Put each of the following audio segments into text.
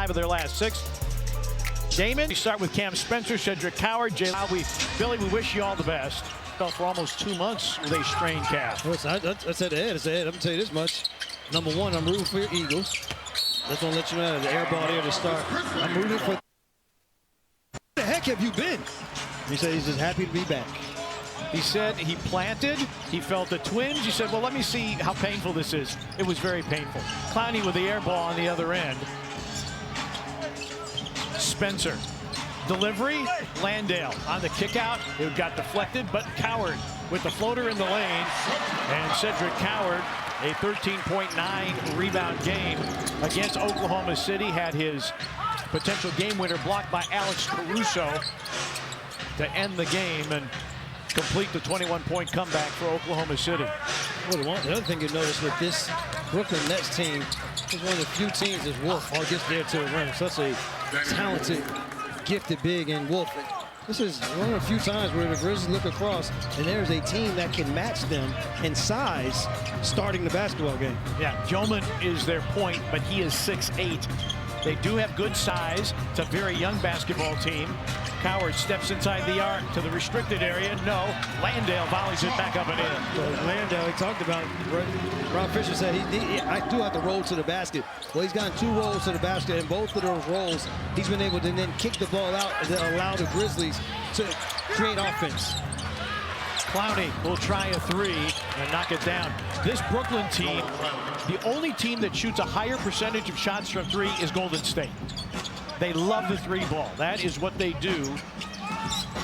5 of their last 6. Damon, we start with Cam Spencer, Cedric Coward, Billy, we wish you all the best. For almost 2 months with a strained calf. Well, that's at the head. It's the head. I'm going to tell you this much. Number one, I'm rooting for your Eagles. That's going to let you know the air ball there to start. I'm rooting for. Where the heck have you been? He said he's just happy to be back. He said he planted, he felt the twinge. He said, well, let me see how painful this is. It was very painful. Clowney with the air ball on the other end. Spencer. Delivery, Landale on the kick out. It got deflected, but Coward with the floater in the lane. And Cedric Coward, a 13.9 rebound game against Oklahoma City, had his potential game winner blocked by Alex Caruso to end the game and complete the 21-point comeback for Oklahoma City. Well, the other thing you notice with this Brooklyn Nets team is one of the few teams that Wolf all gets there to the rim. Such a talented, gifted big in Wolf. This is one of the few times where the Grizzlies look across and there's a team that can match them in size starting the basketball game. Yeah, Gilman is their point, but he is 6'8". They do have good size. It's a very young basketball team. Coward steps inside the arc to the restricted area. No. Landale volleys it back up and in. So Landale, he talked about, Rob Fisher said, I do have to roll to the basket. Well, he's gotten 2 rolls to the basket, and both of those rolls, he's been able to then kick the ball out and then allow the Grizzlies to create offense. Clowney will try a 3 and knock it down. This Brooklyn team, the only team that shoots a higher percentage of shots from 3 is Golden State. They love the 3 ball. That is what they do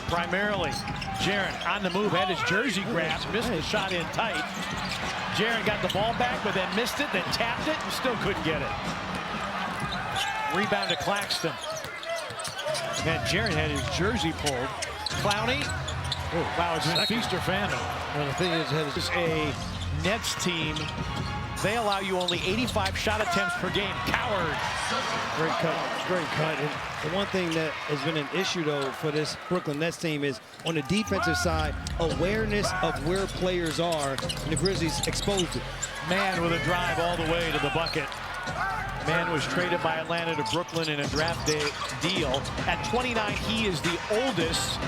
primarily. Jaren on the move, had his jersey grabbed, missed the shot in tight. Jaren got the ball back, but then missed it, then tapped it, and still couldn't get it. Rebound to Claxton. And Jaren had his jersey pulled. Clowney. Oh, wow, it's been feast or famine. Well, the thing is, this is a Nets team. They allow you only 85 shot attempts per game. Coward. Great cut, great cut. And the one thing that has been an issue, though, for this Brooklyn Nets team is on the defensive side, awareness of where players are, and the Grizzlies exposed it. Man with a drive all the way to the bucket. Man was traded by Atlanta to Brooklyn in a draft day deal. At 29, he is the oldest.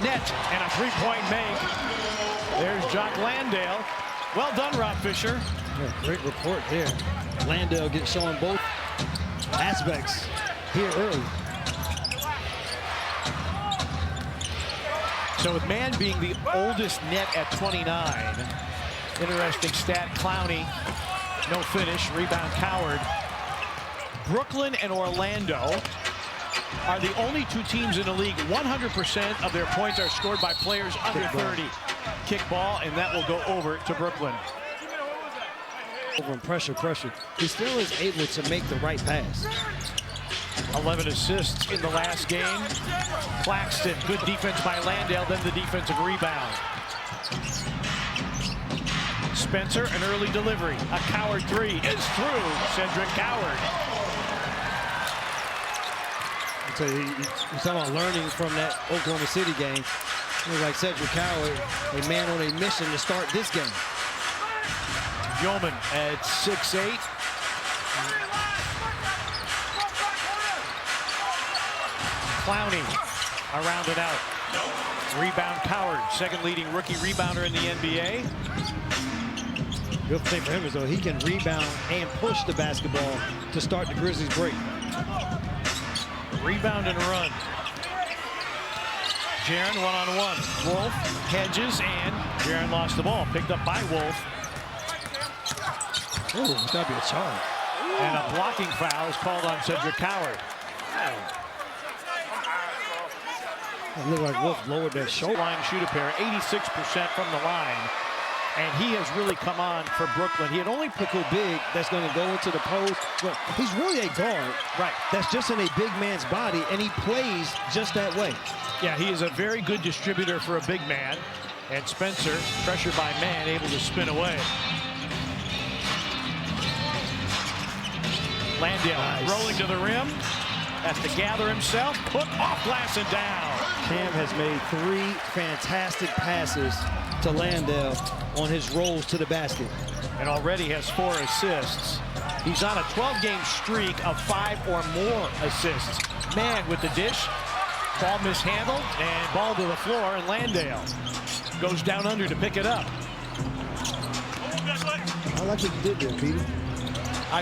Net and a 3-point make. There's Jock Landale. Well done, Rob Fisher. Yeah, great report there. Landale showing both aspects here early. So with Man being the oldest net at 29, interesting stat. Clowney, no finish, rebound Coward. Brooklyn and Orlando are the only 2 teams in the league. 100% of their points are scored by players under 30. Kick ball, and that will go over to Brooklyn. Over and pressure. He still is able to make the right pass. 11 assists in the last game. Claxton, good defense by Landale, then the defensive rebound. Spencer, an early delivery. A Coward 3 is through. Cedric Coward. So you're talking about learning from that Oklahoma City game. It was like Cedric Coward, a man on a mission to start this game. Yeoman at 6'8". Clowney around and out. Rebound Coward, second leading rookie rebounder in the NBA. Good thing for him is, though, he can rebound and push the basketball to start the Grizzlies break. Rebound and run. Jaren one-on-one. Wolf hedges, and Jaren lost the ball. Picked up by Wolf. Oh, that'd be a charge. And a blocking foul is called on Cedric Coward. It looked like Wolf lowered that shoulder. Line shoot-a pair, 86% from the line. And he has really come on for Brooklyn. He had only picked a big that's going to go into the post. But he's really a guard. Right. That's just in a big man's body, and he plays just that way. Yeah, he is a very good distributor for a big man. And Spencer, pressured by Man, able to spin away. Landale rolling to the rim. Has to gather himself, put off glass and down. Cam has made 3 fantastic passes to Landale on his rolls to the basket. And already has 4 assists. He's on a 12-game streak of 5 or more assists. Man with the dish. Ball mishandled, and ball to the floor, and Landale goes down under to pick it up. I like what you did there, Petey. I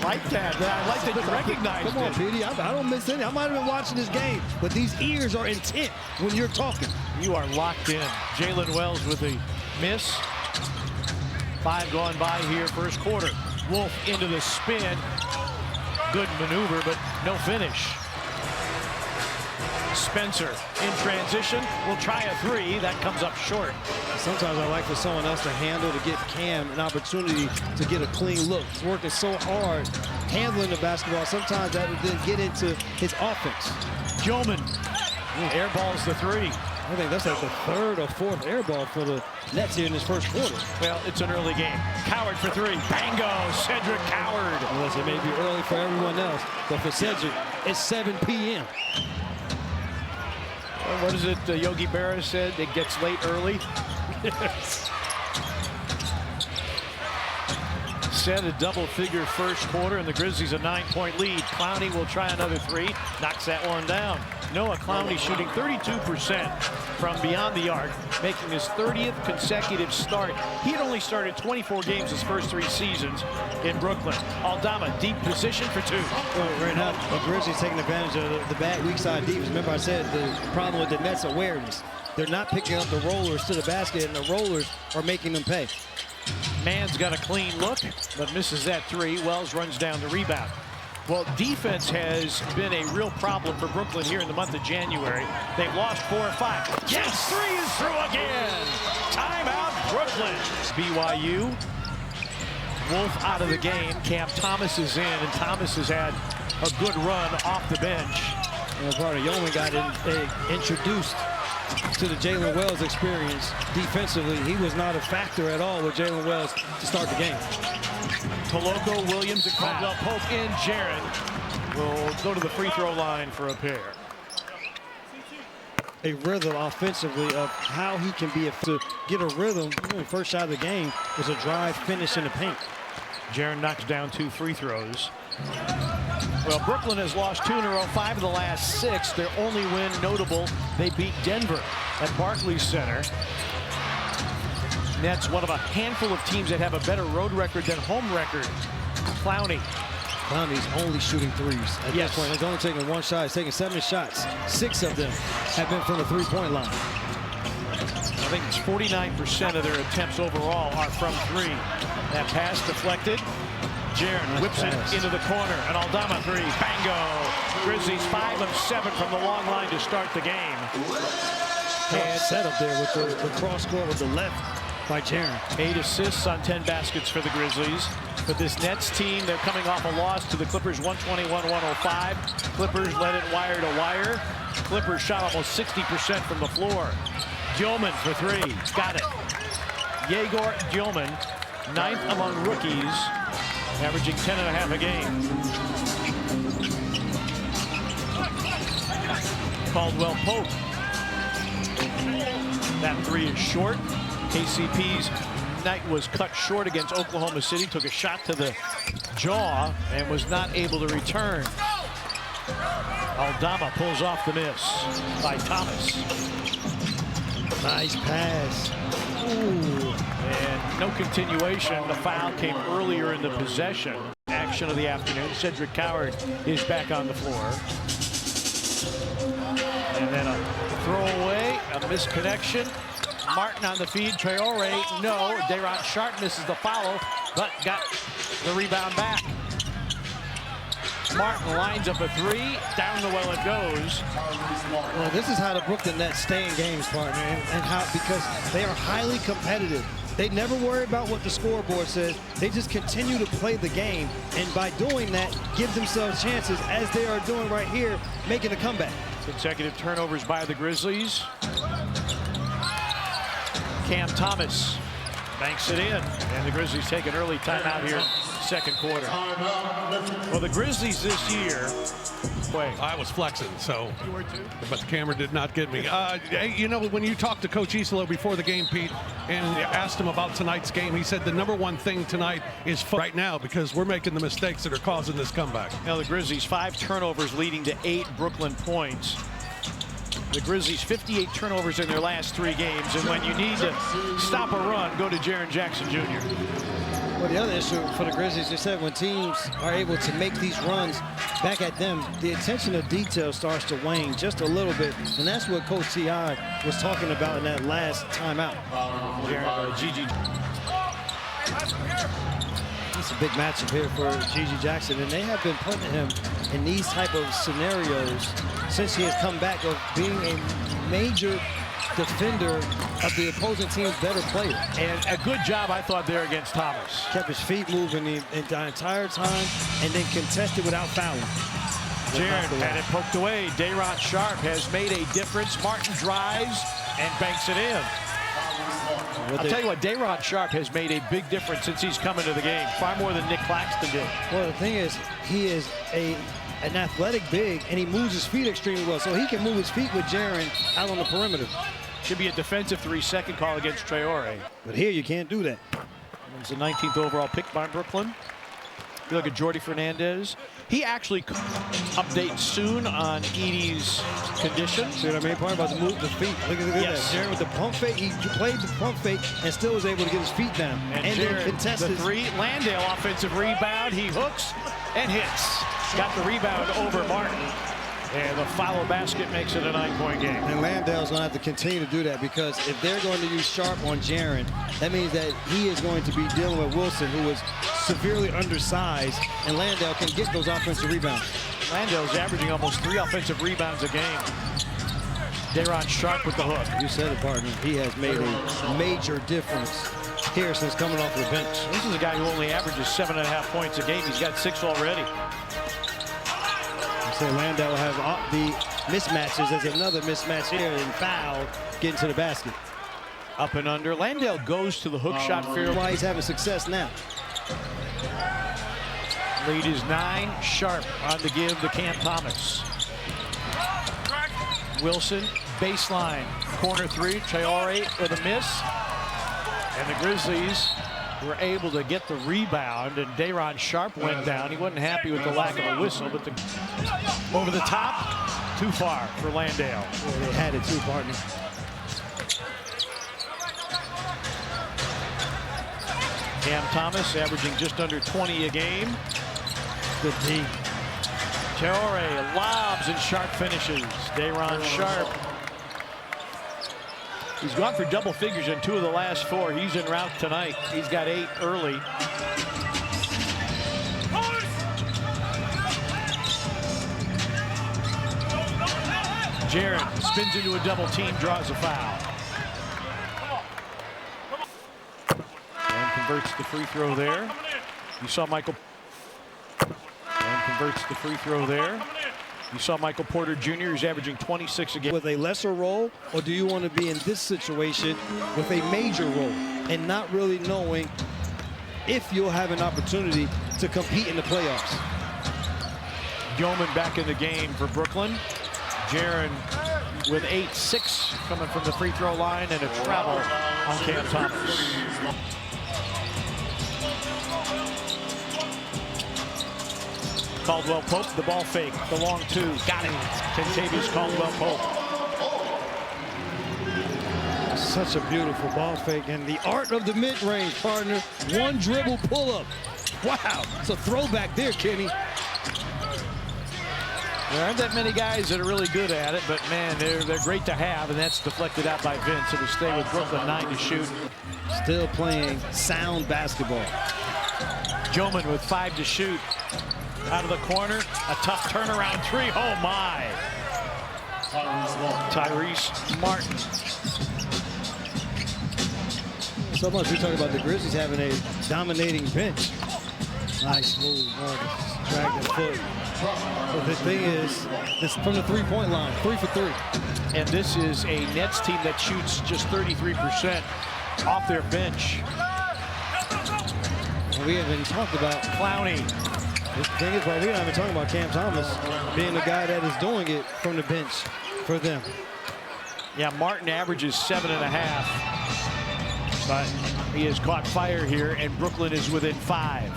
like that. I like that you recognized it. Come on, Petey. I don't miss any. I might have been watching this game, but these ears are intent when you're talking. You are locked in. Jalen Wells with a miss. 5 gone by here, first quarter. Wolf into the spin. Good maneuver, but no finish. Spencer in transition will try a 3. That comes up short. Sometimes I like for someone else to handle, to get Cam an opportunity to get a clean look. He's working so hard handling the basketball. Sometimes that would then get into his offense. Gilman airballs the 3. I think that's like the 3rd or 4th air ball for the Nets here in this first quarter. Well, it's an early game. Coward for 3. Bango! Cedric Coward. Unless it may be early for everyone else, but for Cedric, it's 7 p.m. What is it Yogi Berra said? It gets late early. Set a double-figure first quarter, and the Grizzlies a 9-point lead. Clowney will try another 3. Knocks that one down. Noah Clowney shooting 32% from beyond the arc, making his 30th consecutive start. He had only started 24 games his first 3 seasons in Brooklyn. Aldama, deep position for 2. Well, right now, the Grizzlies taking advantage of the bad weak side defense. Remember I said the problem with the Nets' awareness. They're not picking up the rollers to the basket, and the rollers are making them pay. Mann's got a clean look, but misses that 3. Wells runs down the rebound. Well, defense has been a real problem for Brooklyn here in the month of January. They've lost 4 or 5. Yes, 3 is through again. Timeout, Brooklyn. BYU. Wolf out of the game. Cam Thomas is in, and Thomas has had a good run off the bench. Part of Yeoman got introduced to the Jalen Wells experience defensively. He was not a factor at all with Jalen Wells to start the game. Toloco, Williams, and Caldwell Pope in. Jaren will go to the free throw line for a pair. A rhythm offensively of how he can be to get a rhythm. First shot of the game was a drive finish in the paint. Jaren knocks down 2 free throws. Well, Brooklyn has lost 2 in a row, 5 of the last 6. Their only win notable, they beat Denver at Barclays Center. Nets, one of a handful of teams that have a better road record than home record. Clowney's only shooting 3s at this point. He's only taking 1 shot. He's taking 7 shots. 6 of them have been from the 3-point line. I think it's 49% of their attempts overall are from 3. That pass deflected. Jaren whips it into the corner. An Aldama 3. Bango! Grizzlies 5 of 7 from the long line to start the game. And set up there with the cross court with the left by Jaren. 8 assists on 10 baskets for the Grizzlies. But this Nets team, they're coming off a loss to the Clippers 121-105. Clippers led it wire to wire. Clippers shot almost 60% from the floor. Gilman for 3. Got it. Yegor Gilman, 9th among rookies, averaging 10.5 a game. Caldwell Pope. That 3 is short. KCP's night was cut short against Oklahoma City. Took a shot to the jaw and was not able to return. Aldama pulls off the miss by Thomas. Nice pass. Ooh. And no continuation. The foul came earlier in the possession. Action of the afternoon. Cedric Coward is back on the floor. And then a throwaway, a misconnection. Martin on the feed. Traore, no. Day'Ron Sharp misses the follow, but got the rebound back. Martin lines up a 3. Down the well it goes. Well, this is how the Brooklyn Nets stay in games, partner, and how, because they are highly competitive. They never worry about what the scoreboard says. They just continue to play the game, and by doing that, give themselves chances, as they are doing right here, making a comeback. Consecutive turnovers by the Grizzlies. Cam Thomas banks it in, and the Grizzlies take an early timeout here, second quarter. Well, the Grizzlies this year I was flexing, so. You were too? But the camera did not get me. Hey, you know, when you talked to Coach Isolo before the game, Pete, and asked him about tonight's game, he said the #1 thing tonight is right now because we're making the mistakes that are causing this comeback. Now the Grizzlies 5 turnovers leading to 8 Brooklyn points. The Grizzlies 58 turnovers in their last 3 games, and when you need to stop a run, go to Jaren Jackson Jr. Well, the other issue for the Grizzlies is that when teams are able to make these runs back at them, the attention to detail starts to wane just a little bit, and that's what Coach T.I. was talking about in that last timeout. Gigi. It's a big matchup here for Gigi Jackson, and they have been putting him in these type of scenarios since he has come back of being a major defender of the opposing team's better player. And a good job, I thought, there against Thomas. Kept his feet moving the entire time and then contested without fouling. Jaren had it poked away. Day'Ron Sharpe has made a difference. Martin drives and banks it in. I'll tell you what, Day'Ron Sharpe has made a big difference since he's come into the game, far more than Nick Claxton did. Well, the thing is, he is an athletic big, and he moves his feet extremely well, so he can move his feet with Jaren out on the perimeter. Should be a defensive 3-second call against Traore. But here you can't do that. It's the 19th overall pick by Brooklyn. You look at Jordi Fernandez. He actually updates soon on Edey's condition. See what I mean? Point about the move, the feet. Look at Yes. that. Jaren with the pump fake. He played the pump fake and still was able to get his feet down. And then Jaren, contested. the 3. Landale offensive rebound. He hooks and hits. Got the rebound over Martin. And the follow basket makes it a 9-point game. And Landale's going to have to continue to do that because if they're going to use Sharpe on Jaren, that means that he is going to be dealing with Wilson, who is severely undersized, and Landale can get those offensive rebounds. Landale's averaging almost 3 offensive rebounds a game. Day'Ron Sharpe with the hook. You said it, partner. He has made a major difference here since coming off the bench. This is a guy who only averages 7.5 points a game. He's got 6 already. So Landale will have the mismatches. There's another mismatch here and foul getting to the basket. Up and under. Landale goes to the hook shot fairway. Why he's having success now. Lead is 9. Sharpe on the give to Cam Thomas. Wilson, baseline. Corner 3. Traore with a miss. And the Grizzlies were able to get the rebound, and Day'Ron Sharpe went down. He wasn't happy with the lack of a whistle, but over the top, too far for Landale. Well, they had it too, partner. Cam Thomas averaging just under 20 a game. Good D. Traore lobs and Sharpe finishes. Day'Ron Sharpe. He's gone for double figures in 2 of the last 4. He's en route tonight. He's got 8 early. Jaren spins into a double team, draws a foul. And converts the free throw there. You saw Michael. And converts the free throw there. You saw Michael Porter Jr. who's averaging 26 a game. With a lesser role, or do you want to be in this situation with a major role and not really knowing if you'll have an opportunity to compete in the playoffs? Yeoman back in the game for Brooklyn. Jaren with 8-6 coming from the free throw line and a travel on Cam Thomas. Caldwell Pope, the ball fake, the long 2, got it. Kentavious Caldwell Pope. Such a beautiful ball fake, and the art of the mid-range, partner. 1 dribble pull-up. Wow, it's a throwback there, Kenny. There aren't that many guys that are really good at it, but man, they're great to have, and that's deflected out by Vince. It'll stay with Brooklyn, 9 to shoot. Still playing sound basketball. Yeoman with 5 to shoot. Out of the corner, a tough turnaround 3. Oh my! Tyrese Martin. So much we talk about the Grizzlies having a dominating bench. Nice move, Martin. Drag the foot. But the thing is, this from the 3-point line, 3 for 3. And this is a Nets team that shoots just 33% off their bench. And we haven't talked about Clowney The thing is, we're not even talking about Cam Thomas being the guy that is doing it from the bench for them. Yeah, Martin averages 7.5. But he has caught fire here, and Brooklyn is within 5.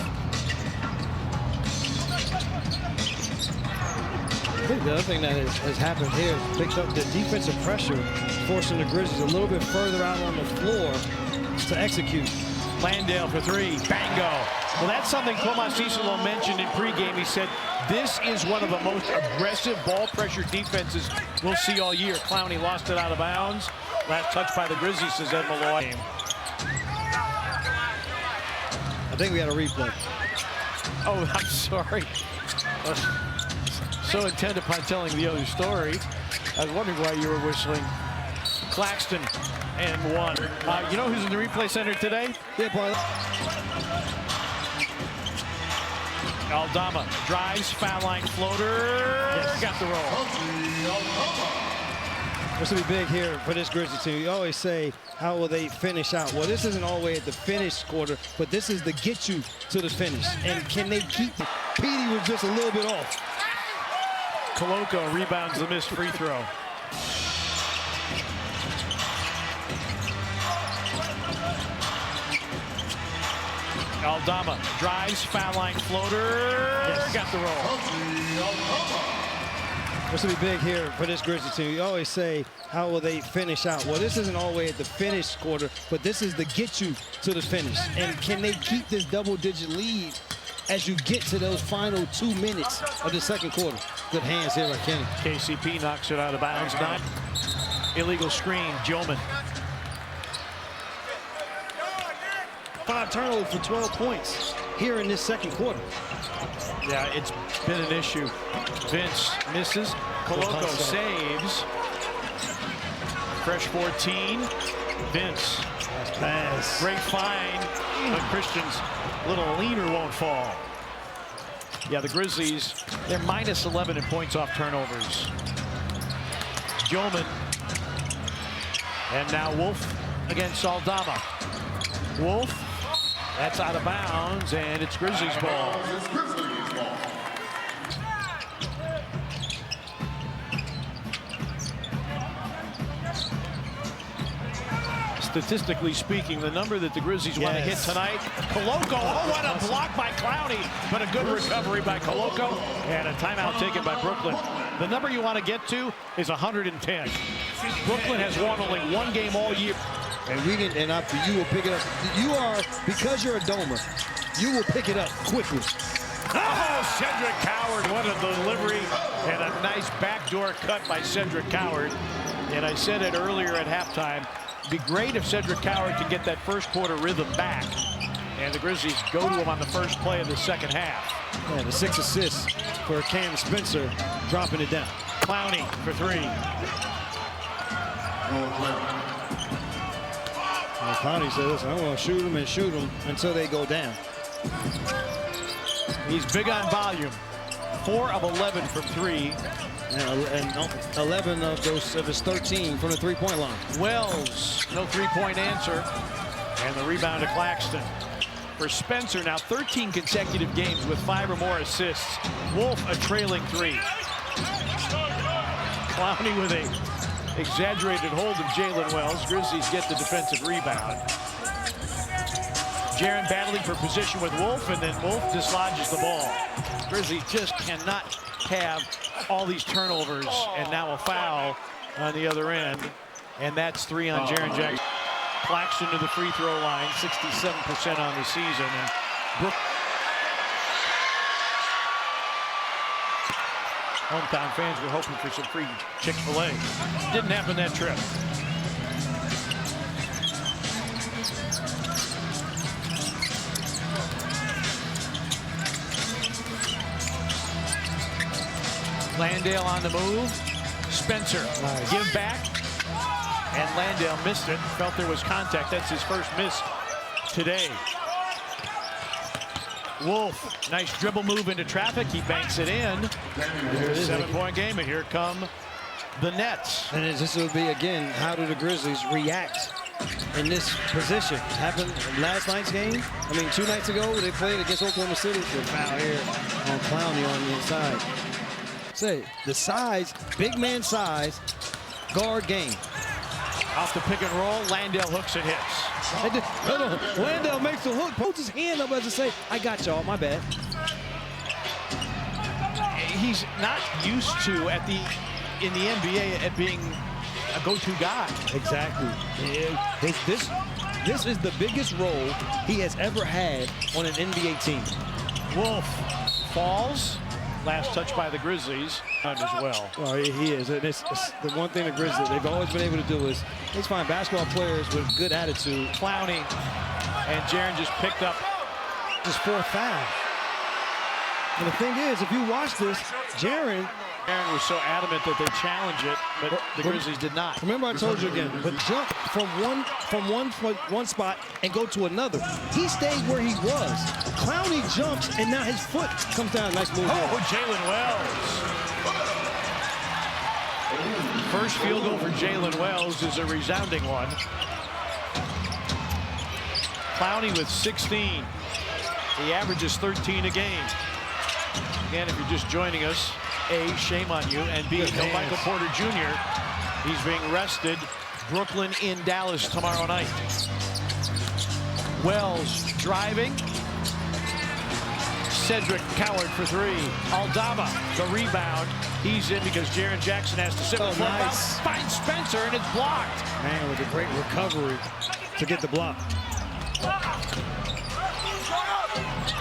I think the other thing that has happened here is picked up the defensive pressure, forcing the Grizzlies a little bit further out on the floor to execute. Landale for 3. Bango. Well, that's something Tomas Cicelo mentioned in pregame. He said this is one of the most aggressive ball pressure defenses we'll see all year. Clowney lost it out of bounds. Last touch by the Grizzlies, says Ed Malloy. I think we had a replay. Oh, I'm sorry. So intent upon telling the other story. I was wondering why you were whistling. Claxton and 1. You know who's in the replay center today? Yeah, boy. Aldama drives, foul line floater. Yes. Got the roll. This will be big here for this Grizzlies team. You always say, how will they finish out? Well, this isn't all the way at the finish quarter, but this is the get you to the finish. And can they keep it? Petey was just a little bit off. Koloko rebounds the missed free throw. Aldama drives, foul line floater. Yes. Got the roll. This will be big here for this Grizzlies team. You always say, how will they finish out? Well, this isn't all the way at the finish quarter, but this is the get you to the finish. And can they keep this double-digit lead as you get to those final 2 minutes of the second quarter? Good hands here by Kenny. KCP knocks it out of bounds. 9. Illegal screen, Gilman. 5 turnovers for 12 points here in this second quarter. Yeah, it's been an issue. Vince misses. Koloko saves. Fresh 14. Vince. Nice pass. Great find, but Christian's little leaner won't fall. Yeah, the Grizzlies, they're minus 11 in points off turnovers. Gilman. And now Wolf against Aldama. Wolf. That's out of bounds, and it's Grizzlies ball. Statistically speaking, the number that the Grizzlies want to hit tonight, Koloko, oh, what a block by Clowney, but a good recovery by Koloko, and a timeout taken by Brooklyn. The number you want to get to is 110. Brooklyn has won only 1 game all year. And we didn't, and after you will pick it up. You are, because you're a domer, you will pick it up quickly. Oh, Cedric Coward, what a delivery, and a nice backdoor cut by Cedric Coward. And I said it earlier at halftime, it'd be great if Cedric Coward could get that first quarter rhythm back. And the Grizzlies go to him on the first play of the second half. Yeah, the 6 assists for Cam Spencer, dropping it down. Clowney for 3. And Clowney said, listen, I'm going to shoot them and shoot them until they go down. He's big on volume. 4 of 11 from 3. And 11 of his 13 from the three-point line. Wells, no three-point answer. And the rebound to Claxton. For Spencer, now 13 consecutive games with 5 or more assists. Wolf, a trailing 3. Clowney with a exaggerated hold of Jalen Wells. Grizzlies get the defensive rebound. Jaren battling for position with Wolf, and then Wolf dislodges the ball. Grizzlies just cannot have all these turnovers, and now a foul on the other end. And that's 3 on Jaren Jackson. Claxton to the free throw line, 67% on the season. And hometown fans were hoping for some free Chick-fil-A. Didn't happen that trip. Landale on the move. Spencer, give back. And Landale missed it. Felt there was contact. That's his first miss today. Wolf, nice dribble move into traffic. He banks it in. Here's a 7-point game, and here come the Nets. And this will be, again, how do the Grizzlies react in this position? It happened last night's game. I mean, 2 nights ago, they played against Oklahoma City. Good foul here on Clowney on the inside. Say, the size, big man size, guard game. Off the pick and roll, Landale hooks and hits. Hold on. Landale makes the hook, puts his hand up as to say, I got y'all, my bad. He's not used to in the NBA at being a go-to guy. Exactly. Yeah. This is the biggest role he has ever had on an NBA team. Wolf falls. Last touch by the Grizzlies as well. Oh, he is. And it's the one thing the Grizzlies, they've always been able to do is let's find basketball players with good attitude. Clowney and Jaren just picked up his fourth foul. And the thing is, if you watch this, Jaren was so adamant that they challenge it, but the Grizzlies did not. Remember I told you again, but jump from one spot and go to another. He stayed where he was. Clowney jumps and now his foot comes down. Nice move. Oh, Jalen Wells. First field goal for Jalen Wells is a resounding one. Clowney with 16. He averages 13 a game. Again, if you're just joining us, A, shame on you, and B, no Michael Porter Jr. He's being rested. Brooklyn in Dallas tomorrow night. Wells driving. Cedric Coward for three. Aldama, the rebound. He's in because Jaren Jackson has to sit. Oh, nice. Finds Spencer, and it's blocked. Man, with a great recovery to get the block.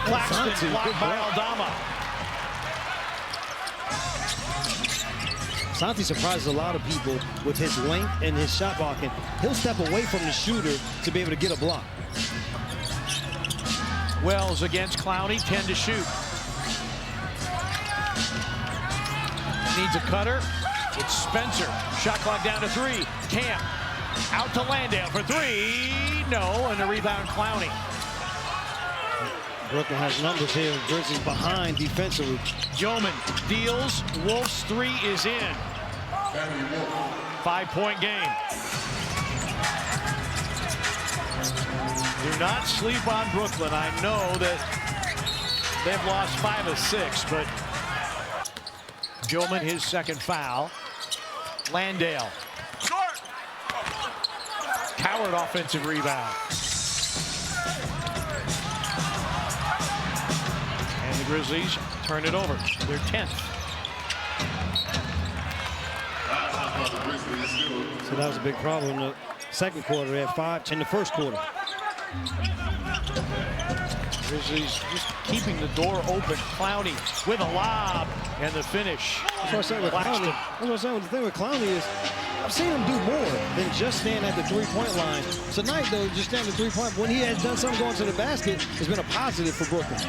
Claxton blocked by Aldama. Santi surprises a lot of people with his length and his shot blocking. He'll step away from the shooter to be able to get a block. Wells against Clowney, 10 to shoot. Needs a cutter. It's Spencer. Shot clock down to 3. Camp out to Landale for 3. No, and a rebound Clowney. Brooklyn has numbers here. Grizzlies behind defensively. Yeoman deals. Wolf's 3 is in. 5-point game. Do not sleep on Brooklyn. I know that they've lost 5 of 6, but Yeoman, his second foul. Landale. Coward offensive rebound. And the Grizzlies turn it over. They're 10th. So that was a big problem in the second quarter. They had 5 in the first quarter. Grizzlies just keeping the door open. Clowney with a lob and the finish. That's what I said with Clowney. That's what I'm saying. The thing with Clowney is I've seen him do more than just stand at the three-point line. Tonight, though, just stand at the three-point. When he has done something going to the basket, it's been a positive for Brooklyn.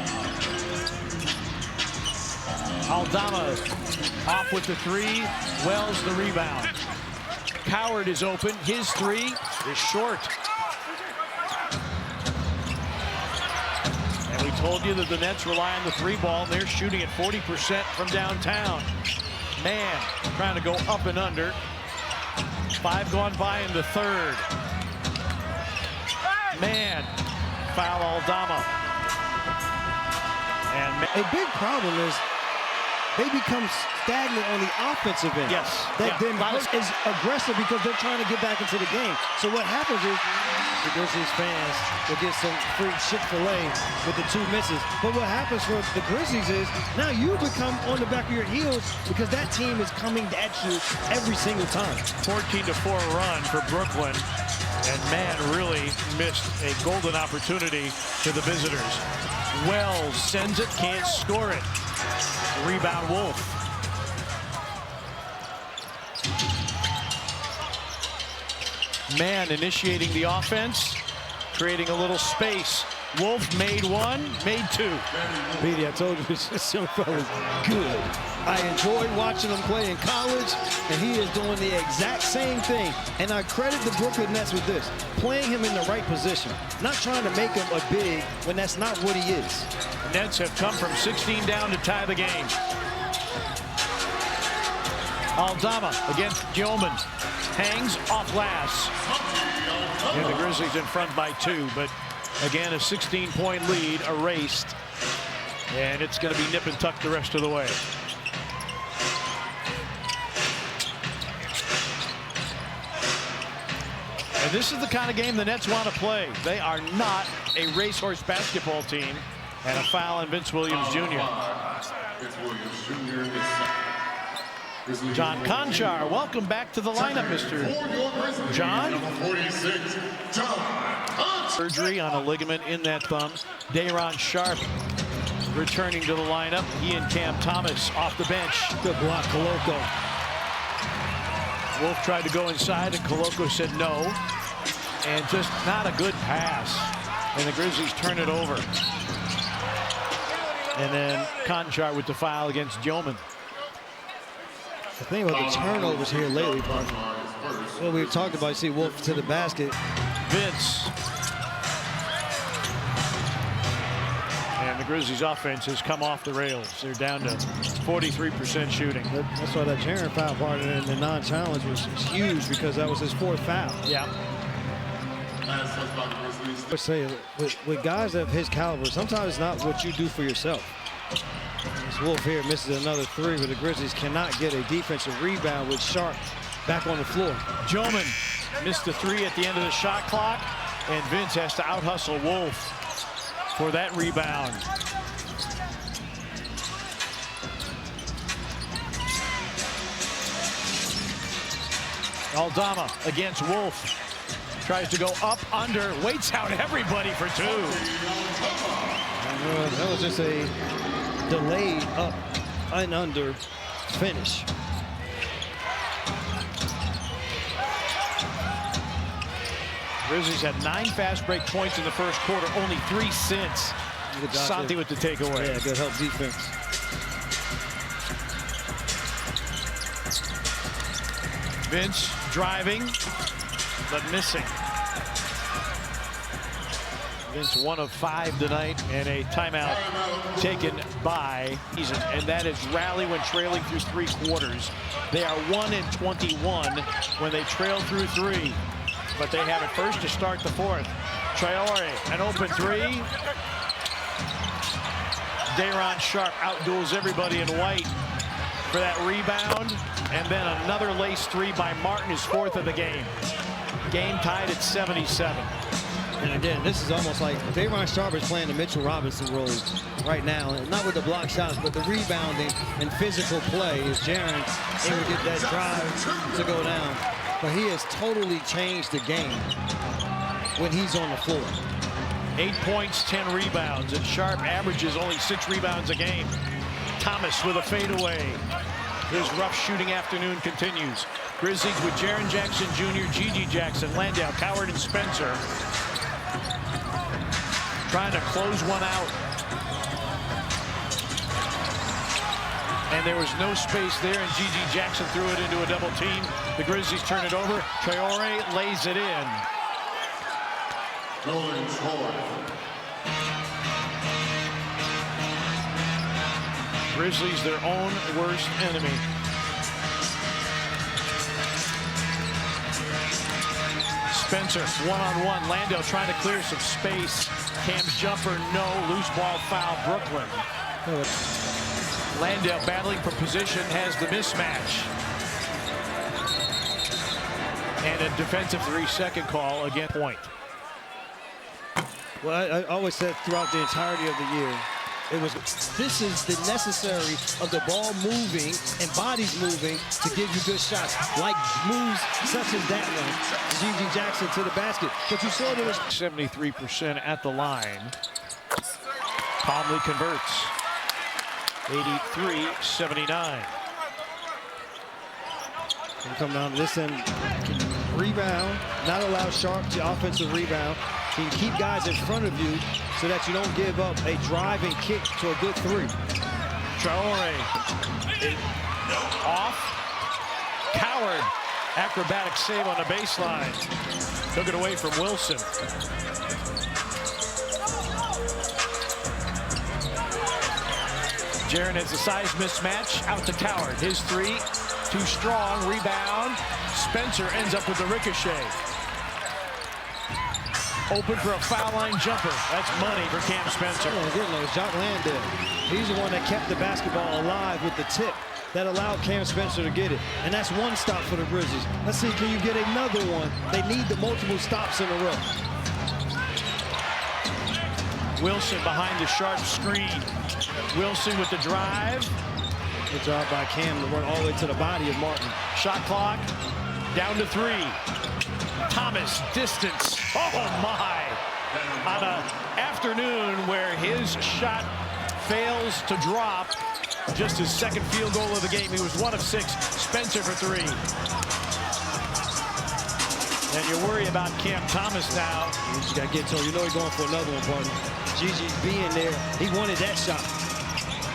Aldama off with the 3. Wells the rebound. Coward is open. His 3 is short. And we told you that the Nets rely on the 3 ball, and they're shooting at 40% from downtown. Man, trying to go up and under. 5 gone by in the third. Man, foul Aldama. And a big problem is they become stagnant on the offensive end. Yes. That then is aggressive because they're trying to get back into the game. So what happens is the Grizzlies fans will get some free Chick-fil-A with the 2 misses. But what happens for the Grizzlies is now you become on the back of your heels because that team is coming at you every single time. 14-4 run for Brooklyn. And man really missed a golden opportunity to the visitors. Wells sends it, can't score it. Rebound Wolf. Man initiating the offense, creating a little space. Wolf made 1, made 2. Petey, I told you this young fella's good. I enjoyed watching him play in college, and he is doing the exact same thing. And I credit the Brooklyn Nets with this, playing him in the right position, not trying to make him a big when that's not what he is. The Nets have come from 16 down to tie the game. Aldama against Yeoman. Hangs off glass. And the Grizzlies in front by 2, but again, a 16-point lead erased. And it's going to be nip and tuck the rest of the way. And this is the kind of game the Nets want to play. They are not a racehorse basketball team. And a foul on Vince Williams Jr. John Conchar, welcome back to the lineup, Mr. John. Surgery on a ligament in that thumb. Day'Ron Sharp returning to the lineup. He and Cam Thomas off the bench. Good block, Koloko. Wolf tried to go inside, and Koloko said no. And just not a good pass. And the Grizzlies turn it over. And then Conchar with the foul against Joman. The thing about the turnovers here lately, Parker, well, we talked about, see Wolf to the basket. Vince. And the Grizzlies offense has come off the rails. They're down to 43% shooting. That's why that Jaren foul part in the non-challenge was huge, because that was his 4th foul. Yeah. I say, with guys of his caliber, sometimes it's not what you do for yourself. This Wolf here misses another 3, but the Grizzlies cannot get a defensive rebound with Sharp back on the floor. Joman missed the 3 at the end of the shot clock, and Vince has to out-hustle Wolf for that rebound. Aldama against Wolf. Tries to go up, under, waits out everybody for 2. That was just a delayed up and under finish. Grizzlies had 9 fast break points in the first quarter, only 3 since. Santi with the takeaway. Yeah, good help defense. Vince driving, but missing. Vince 1 of 5 tonight, and a timeout taken by season, and that is rally when trailing through 3 quarters. They are 1-21 when they trail through 3, but they have it first to start the 4th. Traore, an open 3. Day'Ron Sharp outduels everybody in white for that rebound, and then another lace 3 by Martin, his 4th of the game. Game tied at 77. And again, this is almost like Day'Ron Sharp is playing the Mitchell Robinson role right now, and not with the block shots, but the rebounding and physical play is Jaren able to get that drive to go down. But he has totally changed the game when he's on the floor. 8 points, 10 rebounds, and Sharp averages only 6 rebounds a game. Thomas with a fadeaway. His rough shooting afternoon continues. Grizzlies with Jaren Jackson Jr., Gigi Jackson, Landale, Coward, and Spencer trying to close one out. And there was no space there, and Gigi Jackson threw it into a double team. The Grizzlies turn it over. Traore lays it in. Grizzlies their own worst enemy. Spencer one-on-one. Landale trying to clear some space. Cam's jumper, no. Loose ball foul, Brooklyn. Landale battling for position, has the mismatch. And a defensive 3-second call, again, point. Well, I always said throughout the entirety of the year, this is the necessary of the ball moving and bodies moving to give you good shots, like moves such as that one. Gigi Jackson to the basket. But you saw there was 73% at the line. Calmly converts. 83-79. Come down to this end. Rebound, not allow Sharp to offensive rebound. Can keep guys in front of you so that you don't give up a drive and kick to a good 3. Traore off. Coward, acrobatic save on the baseline. Took it away from Wilson. Jaren has a size mismatch. Out to Coward. His 3, too strong. Rebound. Spencer ends up with the ricochet. Open for a foul line jumper. That's money for Cam Spencer. Oh, good nose, Jock Landale. He's the one that kept the basketball alive with the tip that allowed Cam Spencer to get it. And that's one stop for the Grizzlies. Let's see, can you get another one? They need the multiple stops in a row. Wilson behind the sharp screen. Wilson with the drive. Good job by Cam to run all the way to the body of Martin. Shot clock down to 3. Thomas, distance. Oh my! On an afternoon where his shot fails to drop, just his second field goal of the game. He was 1 of 6. Spencer for 3. And you worry about Cam Thomas now. You just got to get to him. You know he's going for another one, partner. Gigi's being there. He wanted that shot.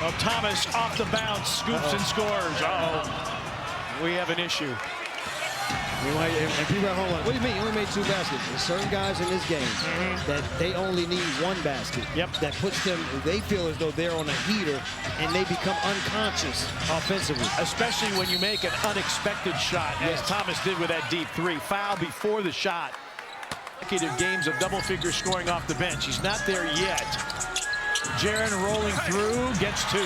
Well, Thomas off the bounce, scoops and scores. We have an issue. And people at home like, what do you mean? You only made 2 baskets. There's certain guys in this game that they only need 1 basket. Yep. That puts them, they feel as though they're on a heater and they become unconscious offensively. Especially when you make an unexpected shot, as Thomas did with that deep 3. Foul before the shot. Consecutive games of double-figure scoring off the bench. He's not there yet. Jaren rolling through, gets 2.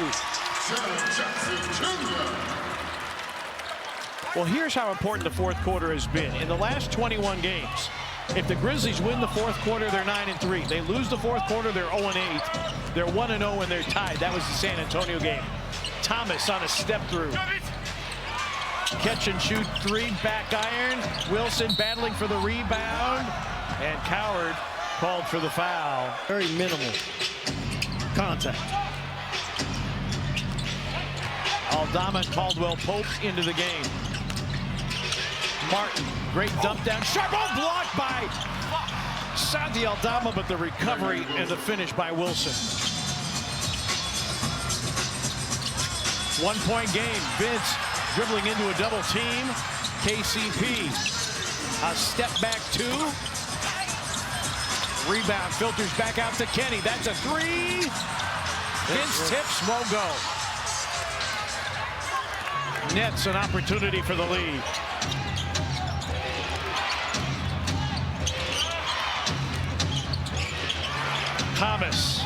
Well, here's how important the fourth quarter has been. In the last 21 games, if the Grizzlies win the fourth quarter, they're 9-3. They lose the fourth quarter, they're 0-8. They're 1-0 and they're tied. That was the San Antonio game. Thomas on a step through. Catch and shoot 3, back iron. Wilson battling for the rebound. And Coward called for the foul. Very minimal contact. Aldama and Caldwell Pope into the game. Martin, great dump down. Sharp ball blocked by Santi Aldama, but the recovery and the finish by Wilson. 1-point game. Vince dribbling into a double team. KCP. A step back 2. Rebound filters back out to Kenny. That's a 3. Vince tips, won't go. Nets an opportunity for the lead. Thomas.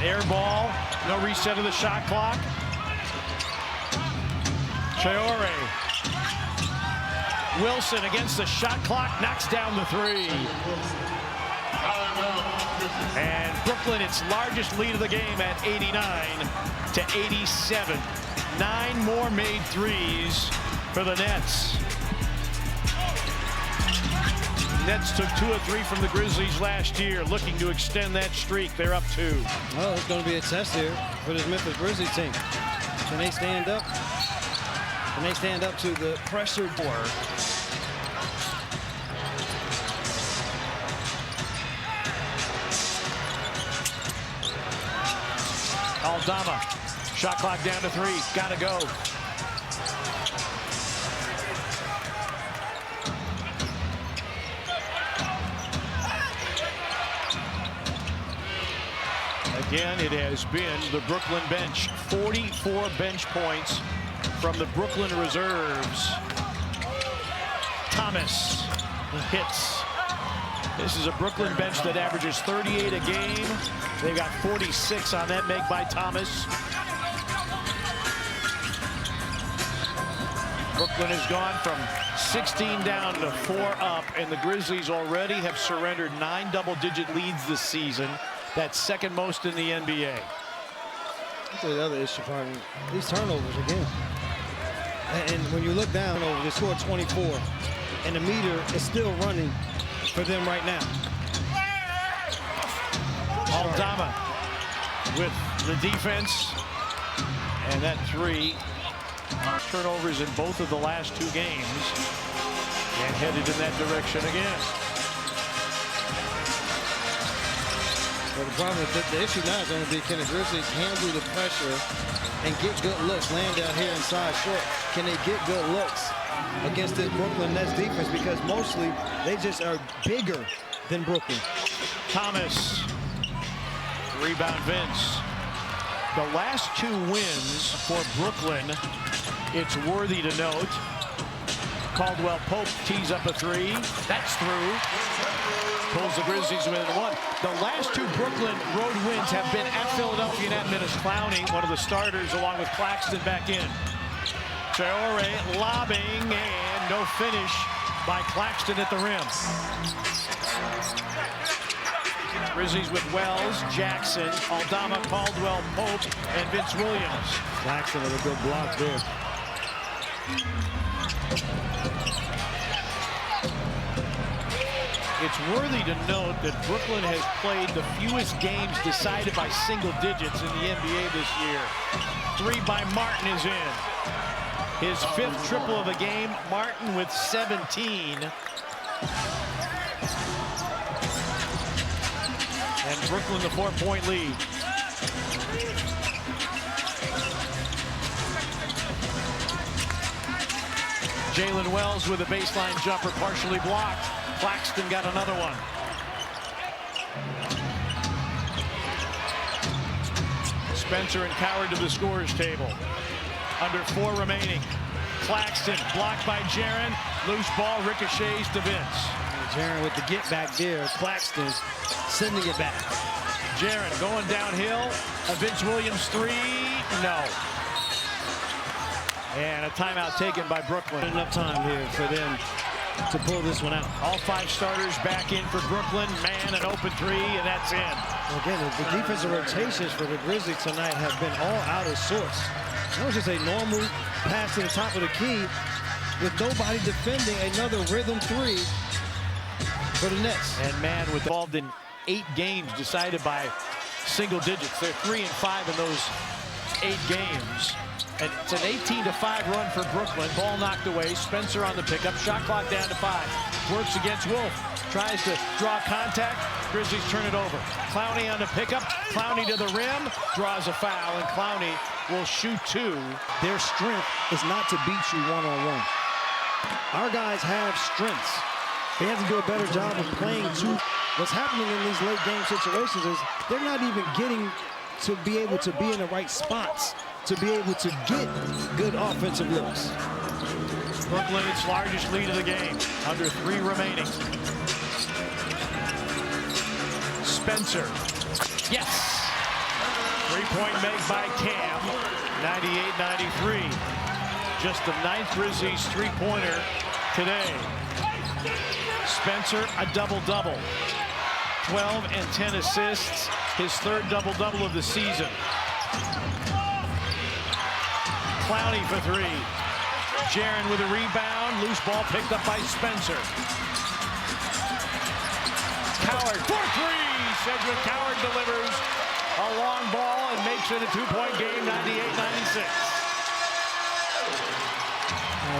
Air ball. No reset of the shot clock. Traore. Wilson against the shot clock. Knocks down the 3. And Brooklyn, its largest lead of the game at 89-87. 9 more made 3s for the Nets. Nets took 2 of 3 from the Grizzlies last year, looking to extend that streak. They're up 2. Well, it's going to be a test here for this Memphis Grizzlies team. Can they stand up? Can they stand up to the pressure door? Aldama, shot clock down to 3. Gotta go. Again, it has been the Brooklyn bench. 44 bench points from the Brooklyn reserves. Thomas hits. This is a Brooklyn bench that averages 38 a game. They've got 46 on that make by Thomas. Brooklyn has gone from 16 down to 4 up, and the Grizzlies already have surrendered 9 double-digit leads this season. That's second most in the NBA. That's the other issue, partner. These turnovers again. And when you look down over, they scored 24, and the meter is still running for them right now. Aldama with the defense, and that 3. Turnovers in both of the last 2 games, and headed in that direction again. Well, the problem is that the issue now is going to be, can the Grizzlies handle the pressure and get good looks? Laying down here inside short, can they get good looks against this Brooklyn Nets defense? Because mostly they just are bigger than Brooklyn. Thomas, rebound Vince. The last 2 wins for Brooklyn, it's worthy to note. Caldwell Pope tees up a 3. That's through. pulls the Grizzlies within one. The last two Brooklyn road wins have been at Philadelphia and at Minnesota. Clowney, one of the starters, along with Claxton back in. Traore lobbing, and no finish by Claxton at the rim. Grizzlies with Wells, Jackson, Aldama, Caldwell, Pope, and Vince Williams. Claxton with a good block there. It's worthy to note that Brooklyn has played the fewest games decided by single digits in the NBA this year. 3 by Martin is in. His 5th triple of the game. Martin with 17. And Brooklyn the 4-point lead. Jalen Wells with a baseline jumper partially blocked. Claxton got another one. Spencer and Coward to the scorers table. Under 4 remaining. Claxton blocked by Jaren. Loose ball ricochets to Vince. Jaren with the get back there. Claxton sending it back. Jaren going downhill. A Vince Williams 3. No. And a timeout taken by Brooklyn. Enough time here for them to pull this one out. All 5 starters back in for Brooklyn. Man, an open 3, and that's in. Again, the defensive rotations for the Grizzlies tonight have been all out of sorts. That was just a normal pass to the top of the key with nobody defending. Another rhythm 3 for the Nets. And man, involved in 8 games decided by single digits. They're 3 and 5 in those 8 games. And it's an 18-5 run for Brooklyn. Ball knocked away. Spencer on the pickup. Shot clock down to 5. Works against Wolf. Tries to draw contact. Grizzlies turn it over. Clowney on the pickup. Clowney to the rim. Draws a foul, and Clowney will shoot 2. Their strength is not to beat you one-on-one. Our guys have strengths. They have to do a better job of playing two. What's happening in these late game situations is they're not even getting to be able to be in the right spots to be able to get good offensive looks. Brooklyn, its largest lead of the game. Under 3 remaining. Spencer. Yes! 3-point make by Cam. 98-93. Just the 9th Grizzlies 3-pointer today. Spencer, a double-double. 12 and 10 assists. His 3rd double-double of the season. Clowney for 3. Jaren with a rebound. Loose ball picked up by Spencer. Coward for 3. Cedric Coward delivers a long ball and makes it a 2-point game, 98-96.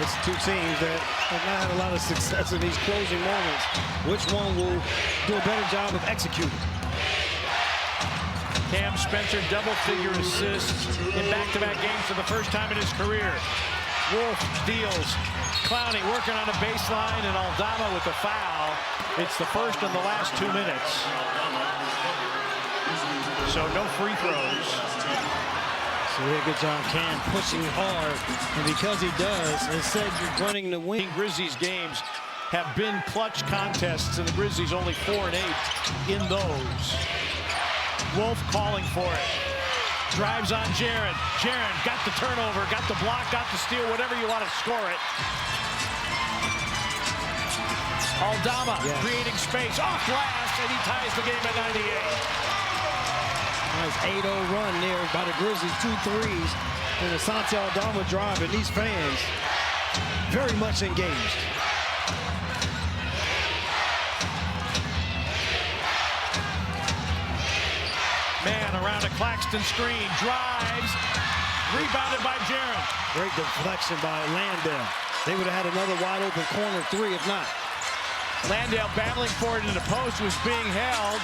It's 2 teams that have not had a lot of success in these closing moments. Which one will do a better job of executing? Cam Spencer, double-figure assists in back-to-back games for the first time in his career. Wolf deals. Clowney working on a baseline, and Aldama with the foul. It's the first in the last 2 minutes. So no free throws. So he had a good job, Cam pushing hard, and because he does, instead you're running the wing. Grizzlies games have been clutch contests, and the Grizzlies only 4 and 8 in those. Wolf calling for it. Drives on Jaren. Jaren got the turnover, got the block, got the steal, whatever you want to score it. Aldama creating space off glass, and he ties the game at 98. Nice 8-0 run there by the Grizzlies. 2 threes. And the Santi Aldama drive, and these fans very much engaged. Man around a Claxton screen, drives, rebounded by Jaren. Great deflection by Landale. They would have had another wide open corner 3 if not. Landale battling for it in the post, was being held,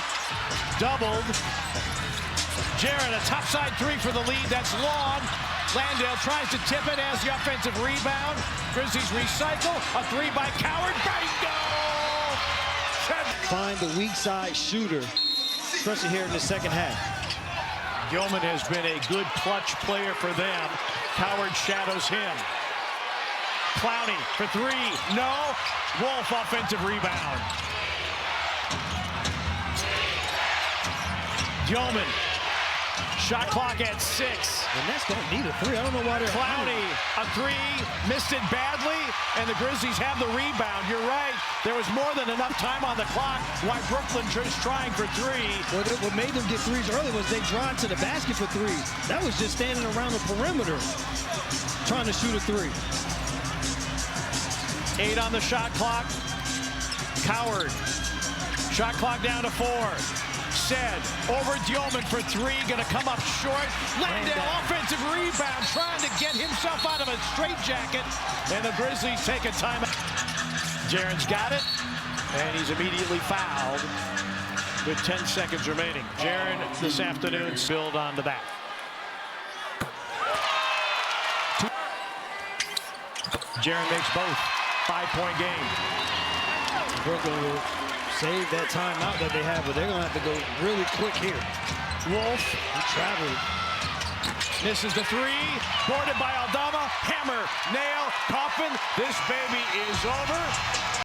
doubled. Jaren, a topside 3 for the lead, that's long. Landale tries to tip it as the offensive rebound. Grizzlies recycle, a 3 by Coward, bingo! Find the weak side shooter, especially here in the second half. Gilman has been a good clutch player for them. Coward shadows him. Clowney for 3, no. Wolf offensive rebound. Dillman. Shot clock at 6. And Nets don't need a three. I don't know why they're Clowney, a 3, missed it badly, and the Grizzlies have the rebound. You're right. There was more than enough time on the clock. Why Brooklyn just trying for 3. What made them get threes early was they drive to the basket for threes. That was just standing around the perimeter trying to shoot a 3. 8 on the shot clock. Coward. Shot clock down to 4. Said over Dillman for 3, gonna come up short. Landale offensive rebound, trying to get himself out of a straitjacket, and the Grizzlies take a timeout. Jaren's got it, and he's immediately fouled with 10 seconds remaining. Jaren this afternoon spilled onto that. Jaren makes both. 5-point game. Brooklyn will save that timeout that they have, but they're going to have to go really quick here. Wolf, He traveled. misses the 3, boarded by Aldama. Hammer, nail, Coffin. This baby is over.